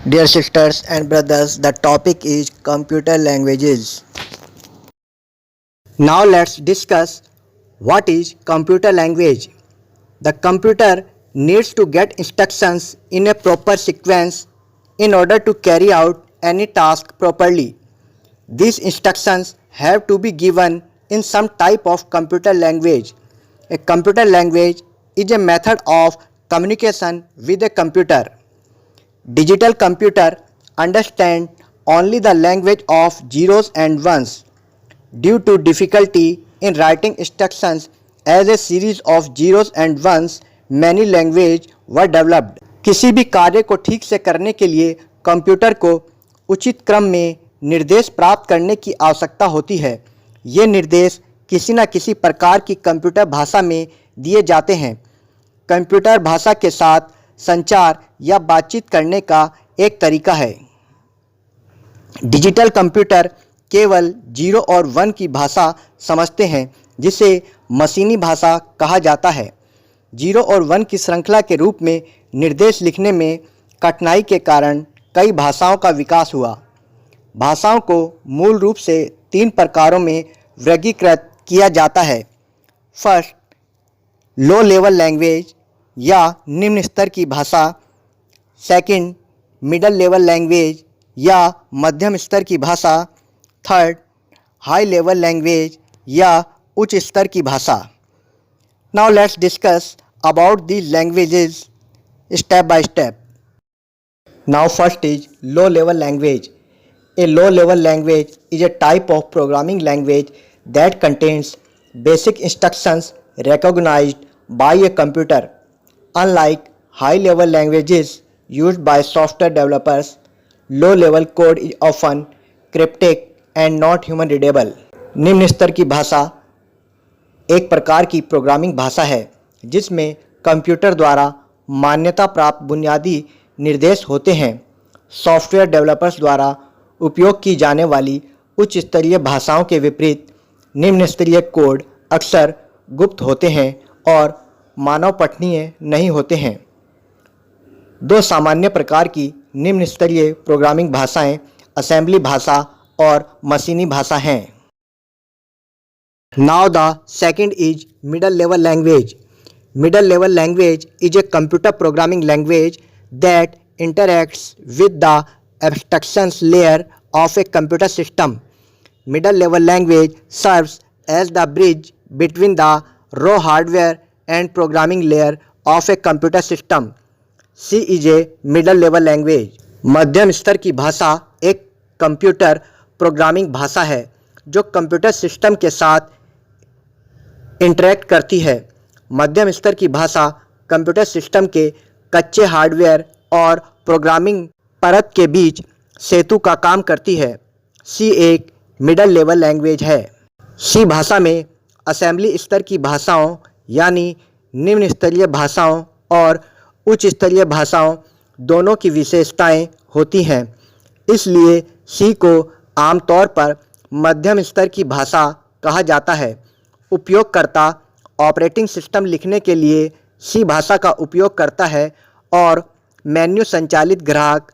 Dear sisters and brothers, the topic is computer languages. Now let's discuss what is computer language. The computer needs to get instructions in a proper sequence in order to carry out any task properly. These instructions have to be given in some type of computer language. A computer language is a method of communication with a computer. Digital computer understand only the language of zeros and ones. Due to difficulty in writing instructions as a series of zeros and ones, many language were developed. किसी भी कार्य को ठीक से करने के लिए computer को उचित क्रम में निर्देश प्राप्त करने की आवश्यकता होती है। ये निर्देश किसी न किसी प्रकार की कंप्यूटर भाषा में दिए जाते हैं। कंप्यूटर भाषा के साथ संचार या बातचीत करने का एक तरीका है। डिजिटल कंप्यूटर केवल 0 और 1 की भाषा समझते हैं, जिसे मशीनी भाषा कहा जाता है। 0 और 1 की श्रृंखला के रूप में निर्देश लिखने में कठिनाई के कारण कई भाषाओं का विकास हुआ। भाषाओं को मूल रूप से 3 प्रकारों में वर्गीकृत किया जाता है। फर्स्ट, लो लेवल लैंग्वेज या निम्न स्तर की भाषा। सेकंड, मिडल लेवल लैंग्वेज या मध्यम स्तर की भाषा। थर्ड, हाई लेवल लैंग्वेज या उच्च स्तर की भाषा। Now let's discuss about these languages step by step. Now first is low level language. A low level language is a type of programming language that contains basic instructions recognized by a computer. Unlike high level languages used by software developers, low level code is often cryptic and not human readable. निम्न स्तर की भाषा एक प्रकार की programming भाषा है जिसमें कंप्यूटर द्वारा मान्यता प्राप्त बुनियादी निर्देश होते हैं। सॉफ्टवेयर डेवलपर्स द्वारा उपयोग की जाने वाली उच्च स्तरीय भाषाओं के विपरीत निम्न स्तरीय कोड अक्सर गुप्त होते हैं और मानव पठनीय नहीं होते हैं। 2 सामान्य प्रकार की निम्न स्तरीय प्रोग्रामिंग भाषाएं असेंबली भाषा और मशीनी भाषा हैं। Now the second is middle level language. Middle level language is a computer programming language that interacts with the abstractions layer of a computer system. Middle level language serves as the bridge between the raw hardware and programming layer of a computer system. C is a middle level language. मध्यम स्तर की भाषा एक computer programming भाषा है जो computer system के साथ इंटरैक्ट करती है। मध्यम स्तर की भाषा कंप्यूटर सिस्टम के कच्चे हार्डवेयर और प्रोग्रामिंग परत के बीच सेतु का काम करती है। सी एक मिडल लेवल लैंग्वेज है। सी भाषा में असेंबली स्तर की भाषाओं यानी निम्न स्तरीय भाषाओं और उच्च स्तरीय भाषाओं दोनों की विशेषताएं होती हैं। इसलिए सी को आमतौर पर मध्यम स्तर की भाषा कहा जाता है। उपयोगकर्ता ऑपरेटिंग सिस्टम लिखने के लिए सी भाषा का उपयोग करता है और मेन्यू संचालित ग्राहक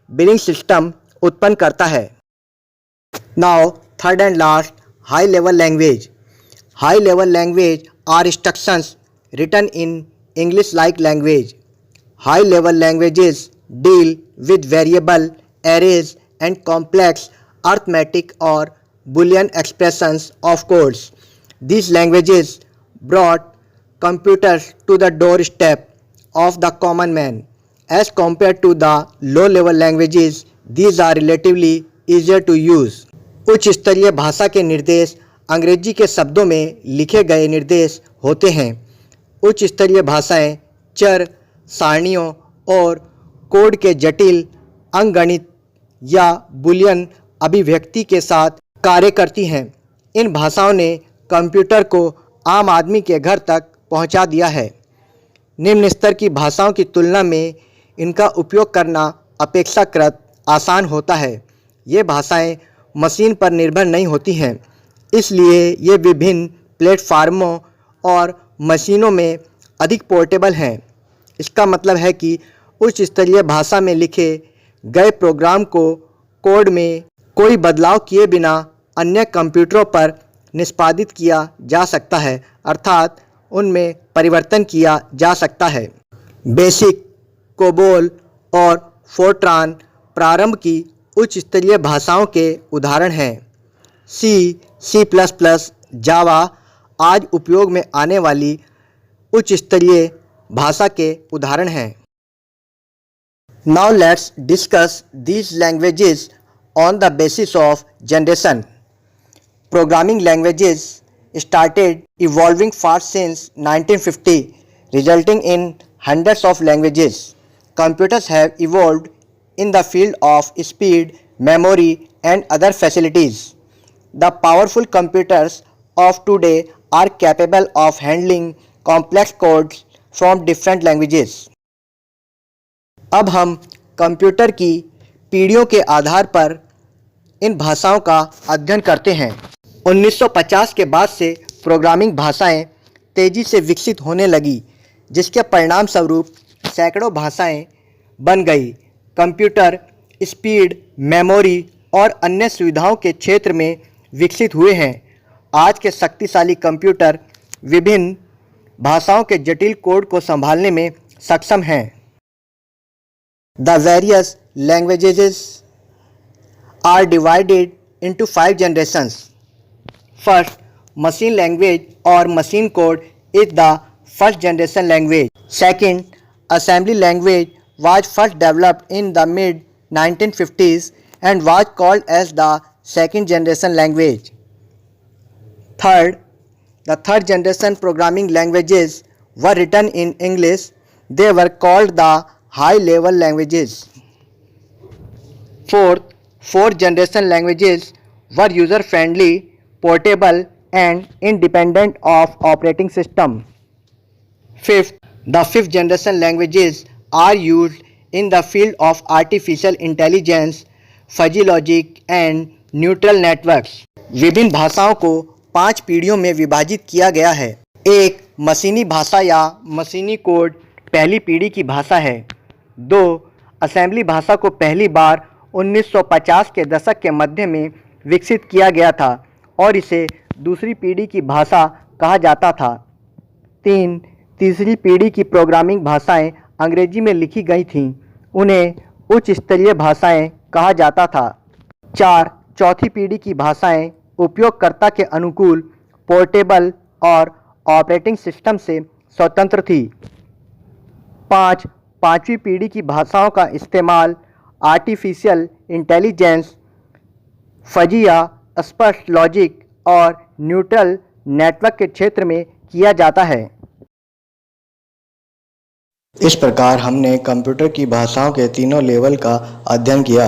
बिलिंग सिस्टम उत्पन्न करता है। Now third and last, high level language. High level language are instructions written in English like language. High level languages deal with variable, arrays and complex arithmetic और boolean expressions of codes. These languages brought computers to the doorstep of the common man. As compared to the low-level languages, these are relatively easier to use. उच्च स्तरीय भाषा के निर्देश अंग्रेजी के शब्दों में लिखे गए निर्देश होते हैं। उच्च स्तरीय भाषाएं चर, सारणियों और कोड के जटिल अंकगणित या बुलियन अभिव्यक्ति के साथ कार्य करती हैं। इन भाषाओं ने कंप्यूटर को आम आदमी के घर तक पहुंचा दिया है। निम्न स्तर की भाषाओं की तुलना में इनका उपयोग करना अपेक्षाकृत आसान होता है। ये भाषाएं मशीन पर निर्भर नहीं होती हैं, इसलिए ये विभिन्न प्लेटफार्मों और मशीनों में अधिक पोर्टेबल हैं। इसका मतलब है कि उच्च स्तरीय भाषा में लिखे गए प्रोग्राम को कोड में कोई बदलाव किए बिना अन्य कंप्यूटरों पर निष्पादित किया जा सकता है, अर्थात उनमें परिवर्तन किया जा सकता है। बेसिक, कोबोल और फोर्ट्रान प्रारंभ की उच्च स्तरीय भाषाओं के उदाहरण हैं। सी, C++, जावा आज उपयोग में आने वाली उच्च स्तरीय भाषा के उदाहरण हैं। Now let's discuss these languages on the basis of generation. Programming languages started evolving fast since 1950, resulting in hundreds of languages. Computers have evolved in the field of speed, memory, and other facilities. The powerful computers of today are capable of handling complex codes from different languages. अब हम computer की पीढ़ियों के आधार पर इन भाषाओं का अध्ययन करते हैं। 1950 के बाद से प्रोग्रामिंग भाषाएं तेज़ी से विकसित होने लगी, जिसके परिणाम स्वरूप सैकड़ों भाषाएं बन गई। कंप्यूटर स्पीड, मेमोरी और अन्य सुविधाओं के क्षेत्र में विकसित हुए हैं। आज के शक्तिशाली कंप्यूटर विभिन्न भाषाओं के जटिल कोड को संभालने में सक्षम हैं। The various languages are divided into 5 generations. First, machine language or machine code is the first generation language. Second, assembly language was first developed in the mid 1950s and was called as the second generation language. Third, the third generation programming languages were written in English. They were called the high-level languages. Fourth generation languages were user-friendly, portable, and independent of operating system. The fifth generation languages are used in the field of artificial intelligence, fuzzy logic, and neural networks. विभिन्न भाषाओं को 5 पीढ़ियों में विभाजित किया गया है। एक मशीनी भाषा या मशीनी कोड पहली पीढ़ी की भाषा है। 2. असेंबली भाषा को पहली बार 1950 के दशक के मध्य में विकसित किया गया था और इसे दूसरी पीढ़ी की भाषा कहा जाता था। 3. तीसरी पीढ़ी की प्रोग्रामिंग भाषाएं अंग्रेजी में लिखी गई थीं, उन्हें उच्च स्तरीय भाषाएं कहा जाता था। 4. चौथी पीढ़ी की भाषाएं उपयोगकर्ता के अनुकूल, पोर्टेबल और ऑपरेटिंग सिस्टम से स्वतंत्र थी। 5. पांचवी पीढ़ी की भाषाओं का इस्तेमाल आर्टिफिशियल इंटेलिजेंस, फजी या स्पष्ट लॉजिक और न्यूट्रल नेटवर्क के क्षेत्र में किया जाता है। इस प्रकार हमने कंप्यूटर की भाषाओं के तीनों लेवल का अध्ययन किया।